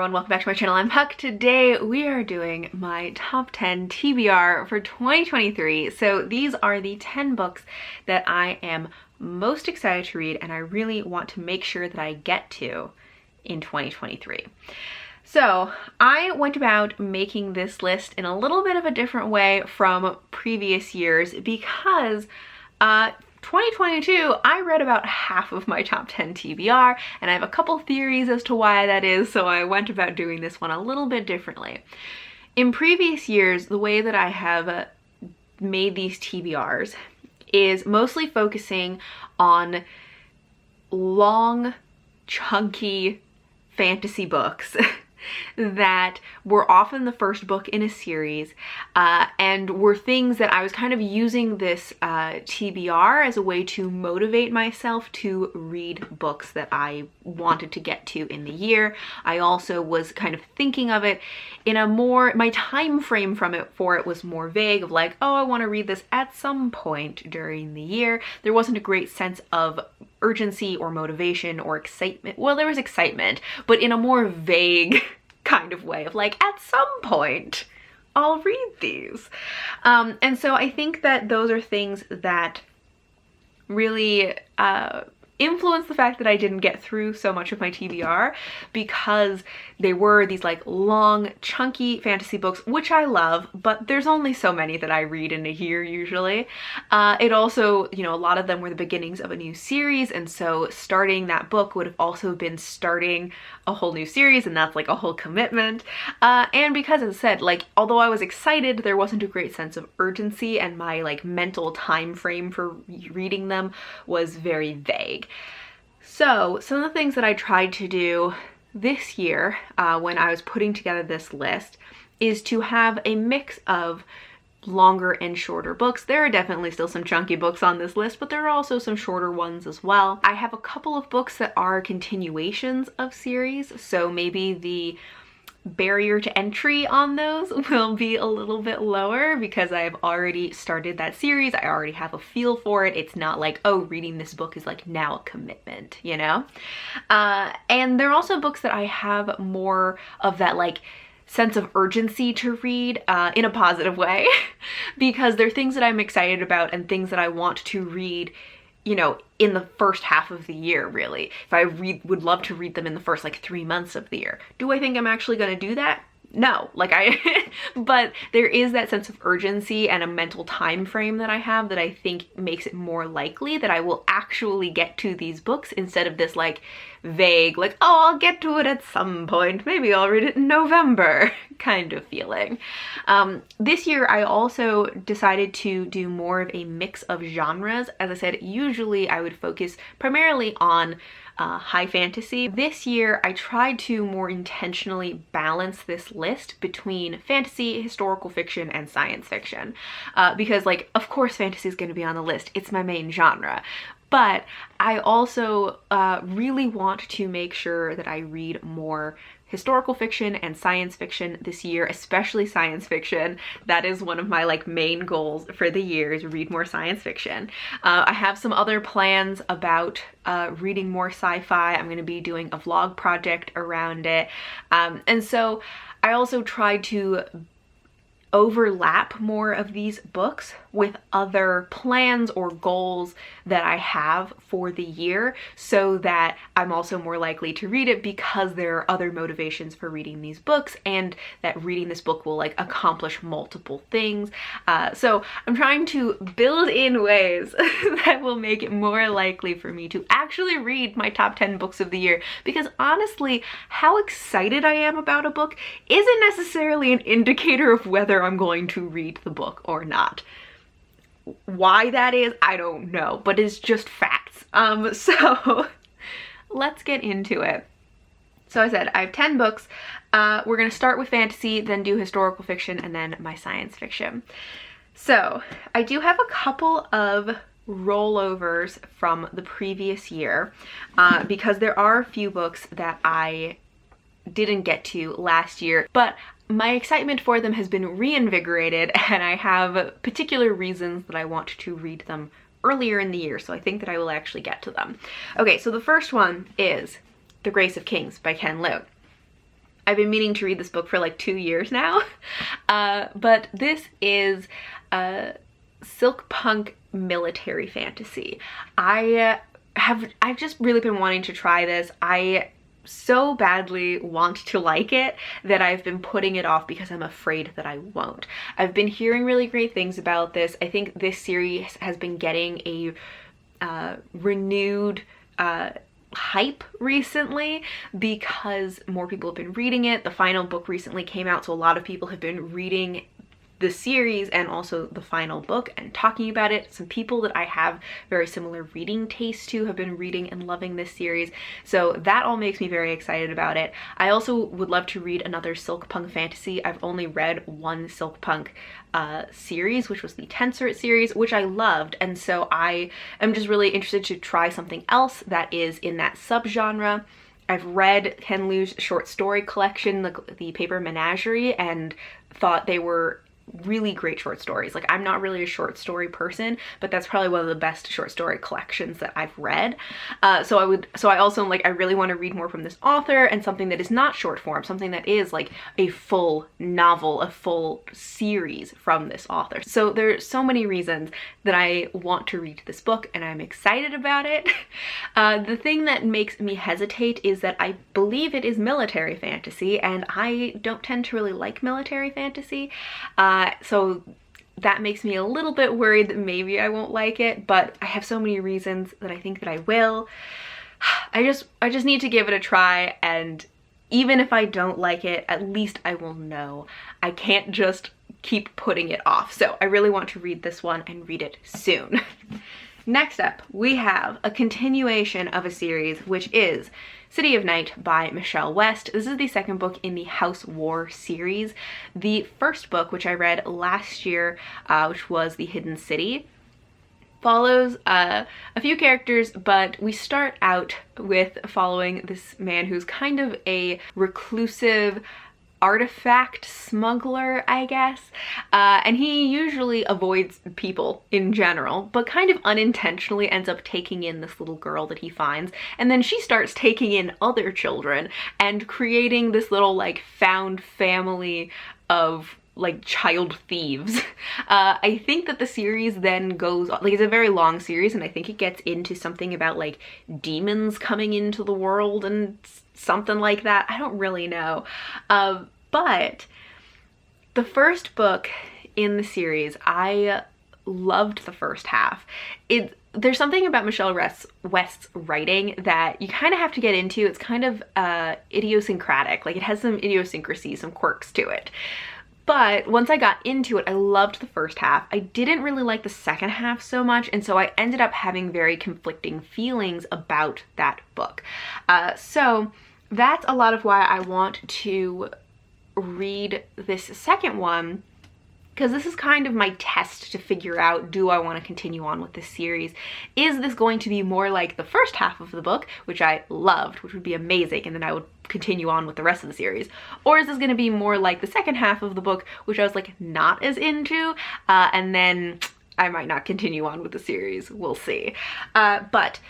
everyone, welcome back to my channel. I'm Huck. Today we are doing my top 10 TBR for 2023. So these are the 10 books that I am most excited to read and I really want to make sure that I get to in 2023. So I went about making this list in a little bit of a different way from previous years because 2022, I read about half of my top 10 TBR, and I have a couple theories as to why that is, so I went about doing this one a little bit differently. In previous years, the way that I have made these TBRs is mostly focusing on long, chunky fantasy books that were often the first book in a series and were things that I was kind of using this TBR as a way to motivate myself to read books that I wanted to get to in the year. I also was kind of thinking of it in a more, my time frame for it was more vague of like, oh, I want to read this at some point during the year. There wasn't a great sense of urgency or motivation or excitement. Well, there was excitement, but in a more vague kind of way of like, at some point I'll read these. And so I think that those are things that really influence the fact that I didn't get through so much of my TBR because they were these like long, chunky fantasy books, which I love, but there's only so many that I read in a year usually. It also, you know, a lot of them were the beginnings of a new series, and so starting that book would have also been starting a whole new series, and that's like a whole commitment. And because, as I said, like, although I was excited, there wasn't a great sense of urgency, and my like mental time frame for reading them was very vague. So some of the things that I tried to do this year when I was putting together this list is to have a mix of longer and shorter books. There are definitely still some chunky books on this list, but there are also some shorter ones as well. I have a couple of books that are continuations of series, so maybe the barrier to entry on those will be a little bit lower because I have already started that series. I already have a feel for it. It's not like, oh, reading this book is like now a commitment, you know? And there are also books that I have more of that like sense of urgency to read in a positive way because they're things that I'm excited about and things that I want to read, you know, in the first half of the year, really. If I would love to read them in the first like 3 months of the year. Do I think I'm actually going to do that? No, like but there is that sense of urgency and a mental time frame that I have that I think makes it more likely that I will actually get to these books instead of this like vague, like, oh, I'll get to it at some point, maybe I'll read it in November kind of feeling. This year I also decided to do more of a mix of genres. As I said, usually I would focus primarily on high fantasy. This year I tried to more intentionally balance this list between fantasy, historical fiction, and science fiction because, like, of course fantasy is going to be on the list. It's my main genre. But I also really want to make sure that I read more historical fiction and science fiction this year, especially science fiction. That is one of my like main goals for the year, is read more science fiction. I have some other plans about reading more sci-fi. I'm going to be doing a vlog project around it. And so I also tried to overlap more of these books with other plans or goals that I have for the year so that I'm also more likely to read it because there are other motivations for reading these books and that reading this book will like accomplish multiple things. So I'm trying to build in ways that will make it more likely for me to actually read my top 10 books of the year, because honestly, how excited I am about a book isn't necessarily an indicator of whether I'm going to read the book or not. Why that is, I don't know, but it's just facts. So let's get into it. So I said I have 10 books. We're gonna start with fantasy, then do historical fiction, and then my science fiction. So I do have a couple of rollovers from the previous year because there are a few books that I didn't get to last year, but my excitement for them has been reinvigorated and I have particular reasons that I want to read them earlier in the year, so I think that I will actually get to them. Okay, so the first one is The Grace of Kings by Ken Liu. I've been meaning to read this book for like 2 years now. But this is silk punk military fantasy. I've just really been wanting to try this. I so badly want to like it that I've been putting it off because I'm afraid that I won't. I've been hearing really great things about this. I think this series has been getting a renewed hype recently because more people have been reading it. The final book recently came out, so a lot of people have been reading the series and also the final book and talking about it. Some people that I have very similar reading tastes to have been reading and loving this series, so that all makes me very excited about it. I also would love to read another silk punk fantasy. I've only read one silk punk series, which was the Tensor series, which I loved, and so I am just really interested to try something else that is in that subgenre. I've read Ken Liu's short story collection, the Paper Menagerie, and thought they were really great short stories. Like, I'm not really a short story person, but that's probably one of the best short story collections that I've read. So I also like, I really want to read more from this author, and something that is not short form, something that is like a full novel, a full series from this author. So there's so many reasons that I want to read this book, and I'm excited about it. The thing that makes me hesitate is that I believe it is military fantasy, and I don't tend to really like military fantasy. So that makes me a little bit worried that maybe I won't like it, but I have so many reasons that I think that I will. I just need to give it a try, and even if I don't like it, at least I will know. I can't just keep putting it off. So I really want to read this one and read it soon. Next up, we have a continuation of a series, which is City of Night by Michelle West. This is the second book in the House War series. The first book, which I read last year, which was The Hidden City, follows a few characters, but we start out with following this man who's kind of a reclusive artifact smuggler, I guess, and he usually avoids people in general, but kind of unintentionally ends up taking in this little girl that he finds, and then she starts taking in other children and creating this little like found family of like child thieves. I think that the series then goes, like, it's a very long series, and I think it gets into something about like demons coming into the world and something like that. I don't really know. But the first book in the series, I loved the first half. There's something about Michelle West's writing that you kind of have to get into. It's kind of idiosyncratic. Like, it has some idiosyncrasies, some quirks to it. But once I got into it, I loved the first half. I didn't really like the second half so much, and so I ended up having very conflicting feelings about that book. So that's a lot of why I want to read this second one, because this is kind of my test to figure out, do I want to continue on with this series? Is this going to be more like the first half of the book, which I loved, which would be amazing, and then I would continue on with the rest of the series? Or is this going to be more like the second half of the book, which I was like not as into, and then I might not continue on with the series? We'll see. But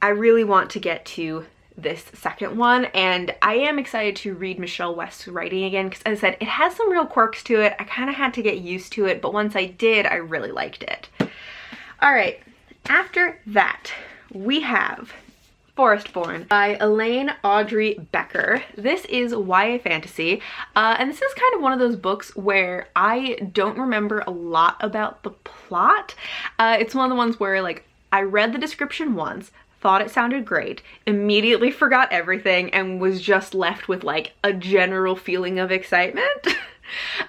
I really want to get to this second one, and I am excited to read Michelle West's writing again, because as I said, it has some real quirks to it. I kind of had to get used to it, but once I did, I really liked it. All right, after that, we have Forestborn by Elaine Audrey Becker. This is YA fantasy, and this is kind of one of those books where I don't remember a lot about the plot. It's one of the ones where, like, I read the description once, thought it sounded great, immediately forgot everything, and was just left with like a general feeling of excitement.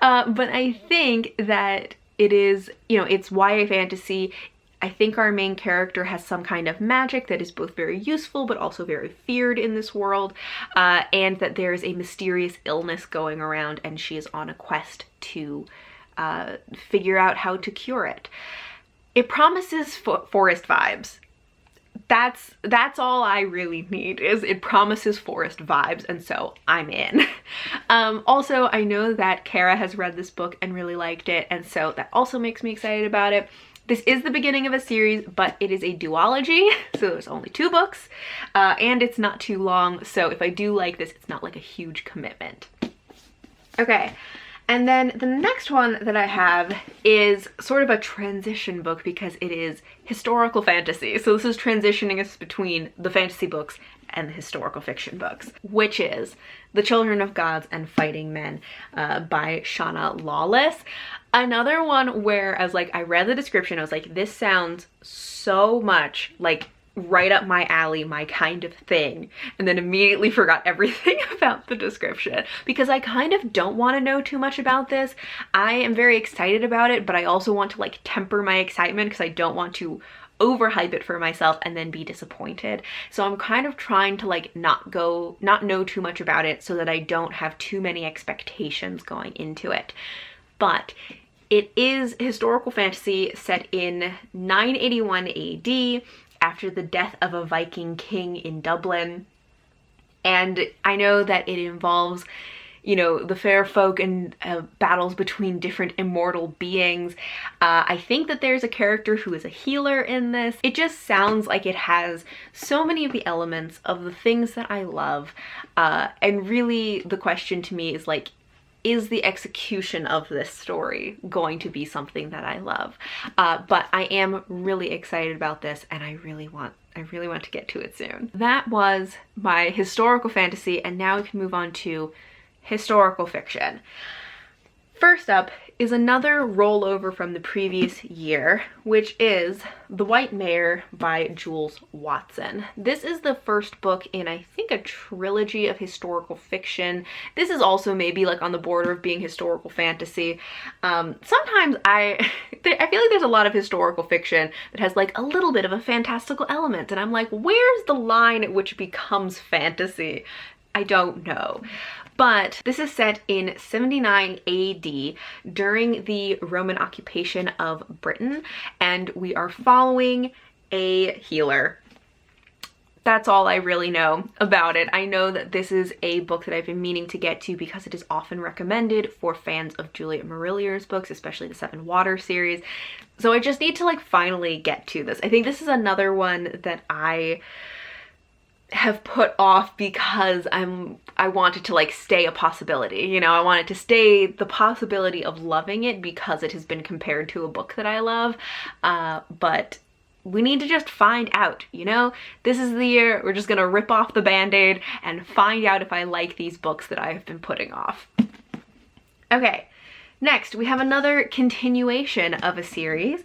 But I think that it is, you know, it's YA fantasy. I think our main character has some kind of magic that is both very useful but also very feared in this world, and that there's a mysterious illness going around, and she is on a quest to figure out how to cure it. It promises forest vibes. That's all I really need, is it promises forest vibes, and so I'm in. Also, I know that Kara has read this book and really liked it, and so that also makes me excited about it. This is the beginning of a series, but it is a duology, so there's only 2 books, and it's not too long, so if I do like this, it's not like a huge commitment. Okay, and then the next one that I have is sort of a transition book because it is historical fantasy. So this is transitioning us between the fantasy books and the historical fiction books, which is The Children of Gods and Fighting Men by Shauna Lawless. Another one where I read the description, I was like, this sounds so much like right up my alley, my kind of thing, and then immediately forgot everything about the description because I kind of don't want to know too much about this. I am very excited about it, but I also want to like temper my excitement because I don't want to overhype it for myself and then be disappointed. So I'm kind of trying to like not know too much about it so that I don't have too many expectations going into it. But it is historical fantasy set in 981 AD after the death of a Viking king in Dublin. And I know that it involves, you know, the fair folk and battles between different immortal beings. I think that there's a character who is a healer in this. It just sounds like it has so many of the elements of the things that I love. And really the question to me is like, is the execution of this story going to be something that I love? But I am really excited about this and I really want to get to it soon. That was my historical fantasy, and now we can move on to historical fiction. First up is another rollover from the previous year, which is The White Mare by Jules Watson. This is the first book in, I think, a trilogy of historical fiction. This is also maybe like on the border of being historical fantasy. Sometimes I feel like there's a lot of historical fiction that has like a little bit of a fantastical element, and I'm like, where's the line at which it becomes fantasy? I don't know. But this is set in 79 AD during the Roman occupation of Britain, and we are following a healer. That's all I really know about it. I know that this is a book that I've been meaning to get to because it is often recommended for fans of Juliet Marillier's books, especially the Seven Water series. So I just need to like finally get to this. I think this is another one that I have put off because I wanted to like stay a possibility, you know, I wanted to stay the possibility of loving it because it has been compared to a book that I love, but we need to just find out, you know? This is the year we're just gonna rip off the band-aid and find out if I like these books that I have been putting off. Okay. Next, we have another continuation of a series,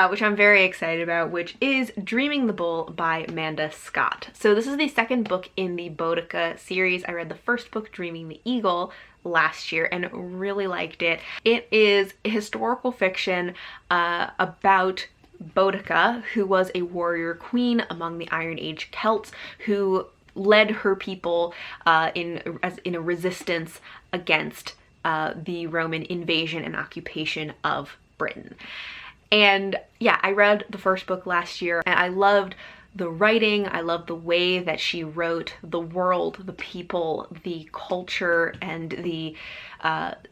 which I'm very excited about, which is Dreaming the Bull by Amanda Scott. So this is the second book in the Boudica series. I read the first book, Dreaming the Eagle, last year and really liked it. It is historical fiction about Boudica, who was a warrior queen among the Iron Age Celts, who led her people in a resistance against the Roman invasion and occupation of Britain. And yeah, I read the first book last year and I loved the writing, I loved the way that she wrote the world, the people, the culture, and the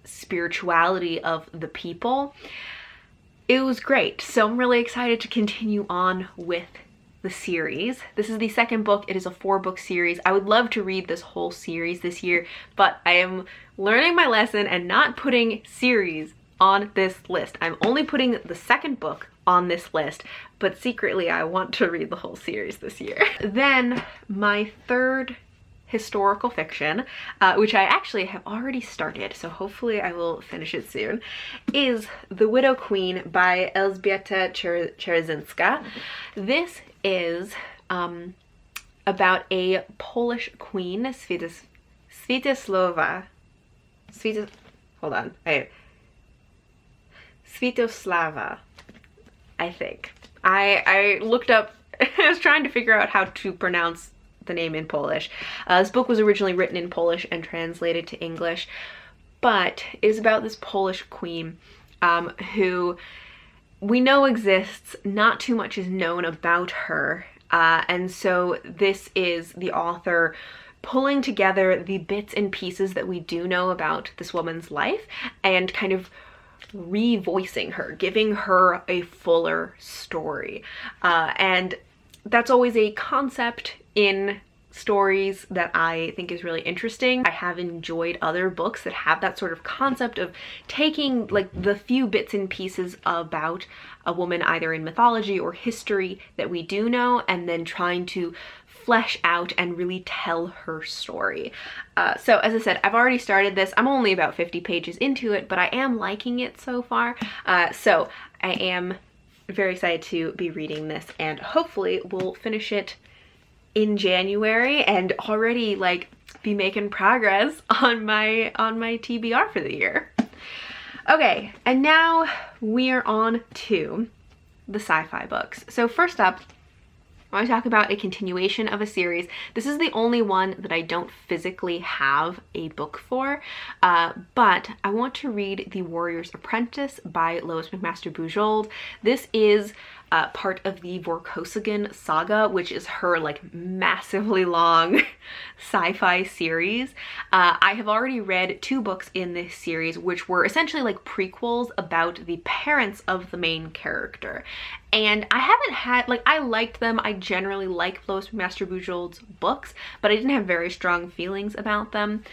spirituality of the people. It was great. So I'm really excited to continue on with the series. This is the second book. It is a 4-book series. I would love to read this whole series this year, but I am learning my lesson and not putting series on this list. I'm only putting the second book on this list, but secretly I want to read the whole series this year. Then my third historical fiction, which I actually have already started, so hopefully I will finish it soon, is The Widow Queen by Elżbieta Czerzinska. This is about a Polish queen, Svetoslava, I think. I looked up, I was trying to figure out how to pronounce the name in Polish. This book was originally written in Polish and translated to English, but it is about this Polish queen who we know exists. Not too much is known about her, and so this is the author pulling together the bits and pieces that we do know about this woman's life and kind of revoicing her, giving her a fuller story. And that's always a concept in stories that I think is really interesting. I have enjoyed other books that have that sort of concept of taking like the few bits and pieces about a woman either in mythology or history that we do know, and then trying to flesh out and really tell her story. So as I said, I've already started this. I'm only about 50 pages into it, but I am liking it so far. So I am very excited to be reading this, and hopefully we'll finish it in January and already like be making progress on my TBR for the year. Okay, and now we are on to the sci-fi books. So first up, I want to talk about a continuation of a series. This is the only one that I don't physically have a book for, but I want to read The Warriors Apprentice by Lois McMaster Bujold. This is part of the Vorkosigan saga, which is her like massively long sci-fi series. I have already read 2 books in this series, which were essentially like prequels about the parents of the main character. And I haven't had, like, I liked them. I generally like Lois McMaster Bujold's books, but I didn't have very strong feelings about them.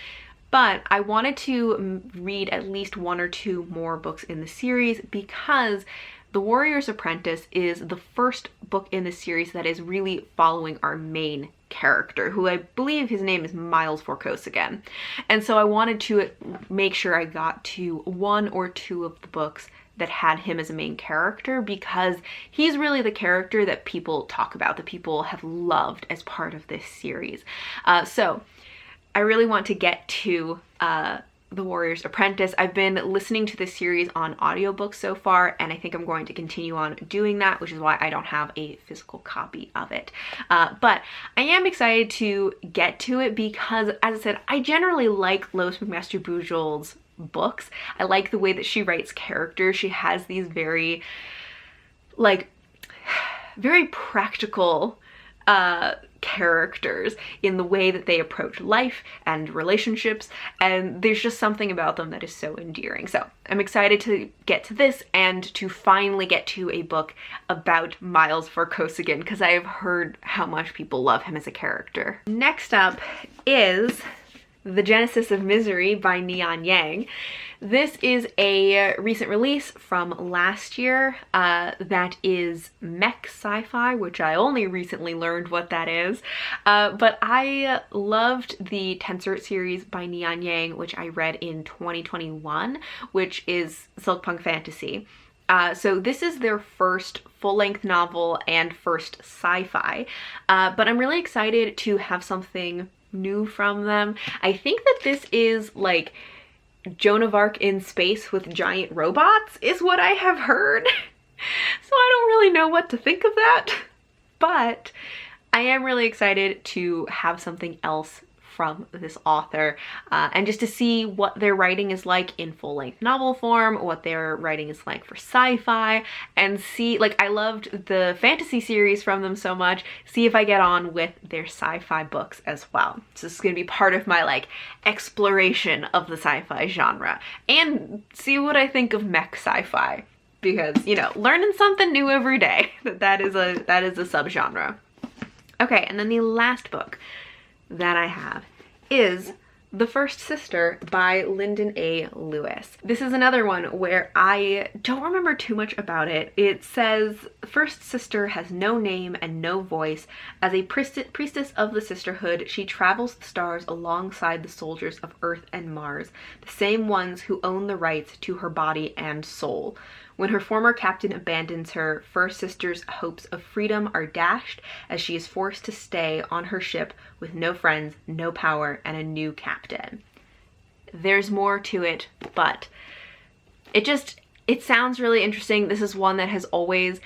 But I wanted to read at least 1 or 2 more books in the series because The Warriors Apprentice is the first book in the series that is really following our main character, who I believe his name is Miles Vorkosigan. And so I wanted to make sure I got to 1 or 2 of the books that had him as a main character, because he's really the character that people talk about, that people have loved as part of this series. So I really want to get to The Warriors Apprentice. I've been listening to this series on audiobooks so far, and I think I'm going to continue on doing that, which is why I don't have a physical copy of it. But I am excited to get to it because, as I said, I generally like Lois McMaster Bujold's books. I like the way that she writes characters. She has these very, like, very practical characters in the way that they approach life and relationships, and there's just something about them that is so endearing. So I'm excited to get to this and to finally get to a book about Miles Vorkosigan, because I have heard how much people love him as a character. Next up is The Genesis of Misery by Neon Yang. This is a recent release from last year that is mech sci-fi, which I only recently learned what that is. But I loved the Tensor series by Neon Yang, which I read in 2021, which is Silkpunk Fantasy. So this is their first full-length novel and first sci-fi, but I'm really excited to have something new from them. I think that this is like Joan of Arc in space with giant robots is what I have heard. So I don't really know what to think of that, but I am really excited to have something else from this author, and just to see what their writing is like in full-length novel form, what their writing is like for sci-fi, and see, like, I loved the fantasy series from them so much, see if I get on with their sci-fi books as well. So this is going to be part of my, like, exploration of the sci-fi genre, and see what I think of mech sci-fi, because, you know, learning something new every day. That is a subgenre. Okay, and then the last book that I have is The First Sister by Lyndon A. Lewis. This is another one where I don't remember too much about it. It says, First Sister has no name and no voice. As a priestess of the sisterhood, she travels the stars alongside the soldiers of Earth and Mars, the same ones who own the rights to her body and soul. When her former captain abandons her, First Sister's hopes of freedom are dashed as she is forced to stay on her ship with no friends, no power, and a new captain. There's more to it, but it sounds really interesting. This is one that has always,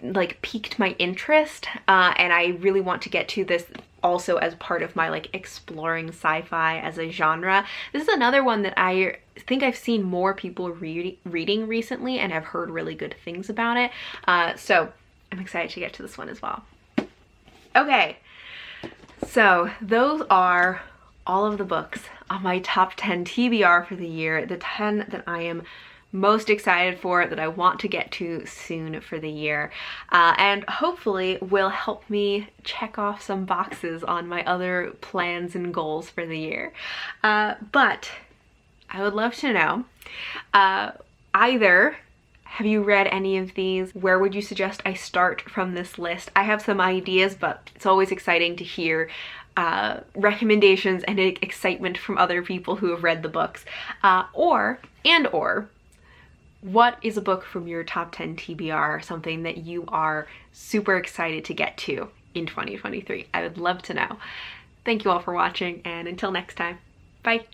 like, piqued my interest, and I really want to get to this also as part of my, like, exploring sci-fi as a genre. This is another one that I think I've seen more people reading recently and have heard really good things about it. So I'm excited to get to this one as well. Okay, so those are all of the books on my top 10 TBR for the year, the 10 that I am most excited for, that I want to get to soon for the year, and hopefully will help me check off some boxes on my other plans and goals for the year. But I would love to know, either have you read any of these? Where would you suggest I start from this list? I have some ideas, but it's always exciting to hear recommendations and excitement from other people who have read the books. Or what is a book from your top 10 TBR, something that you are super excited to get to in 2023? I would love to know. Thank you all for watching, and until next time, bye.